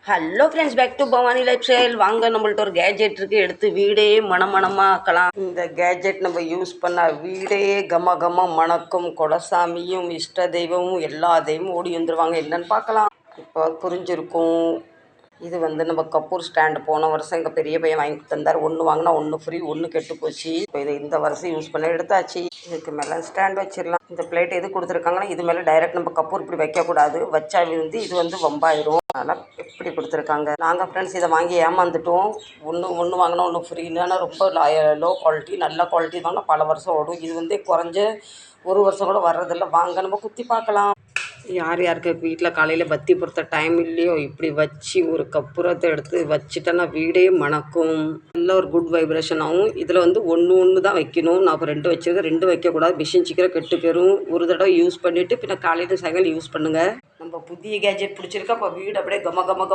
Hello friends, back to Bhavani lifestyle. வாங்க, நம்மள்ட்ட ஒரு கேஜெட் இருக்குது, எடுத்து வீடே மணமணமாக்கலாம். இந்த கேஜெட் நம்ம யூஸ் பண்ண வீடே கம கம மணக்கும். குலசாமியும் இஷ்ட தெய்வமும் எல்லா தெய்வமும் ஓடி வந்துடுவாங்க. என்னன்னு பார்க்கலாம். இப்போ புரிஞ்சிருக்கும். இது நம்ம கப்பூர் ஸ்டாண்டு போன வருஷம் எங்கள் பெரிய பையன் வாங்கி தந்தார். ஒன்று வாங்கினா ஒன்று ஃப்ரீ, ஒன்று கெட்டு போச்சு. இப்போ இதை இந்த வருஷம் யூஸ் பண்ண எடுத்தாச்சு. இதுக்கு மேலே ஸ்டாண்ட் வச்சிடலாம். இந்த பிளேட் எது கொடுத்துருக்காங்கன்னா, இது மேலே டைரெக்ட் நம்ம கப்பூர் இப்படி வைக்கக்கூடாது. வச்சா இது வம்பாயிரும். அதனால் எப்படி கொடுத்துருக்காங்க. நாங்கள் ஃப்ரெண்ட்ஸ் இதை வாங்கி ஏமாந்துட்டோம். ஒன்று வாங்கினா ஒன்று ஃப்ரீன்னு. ஆனால் ரொம்ப லோ குவாலிட்டி. நல்ல குவாலிட்டி வாங்கினா பல வருஷம் ஓடும். இது குறைஞ்ச ஒரு வருஷம் கூட வர்றதில்ல. வாங்க நம்ம குத்தி பார்க்கலாம். யார் யாருக்கு வீட்டில் காலையில் பத்தி பொறுத்த டைம் இல்லையோ, இப்படி வச்சு ஒரு கற்பூரத்தை எடுத்து வச்சுட்டேன்னா வீடே மணக்கும். நல்ல ஒரு குட் வைப்ரேஷன் ஆகும். இதில் ஒன்று தான் வைக்கணும். நான் இப்போ 2 வச்சுருக்கேன். 2 வைக்கக்கூடாது. மிஷின் சீக்கிரம் கெட்டு போயிடும். ஒரு தடவை யூஸ் பண்ணிவிட்டு பின்ன காலையில் சாயங்காலம் யூஸ் பண்ணுங்கள். நம்ம புதிய கேஜெட் பிடிச்சிருக்கா. இப்போ வீடு அப்படியே கம கம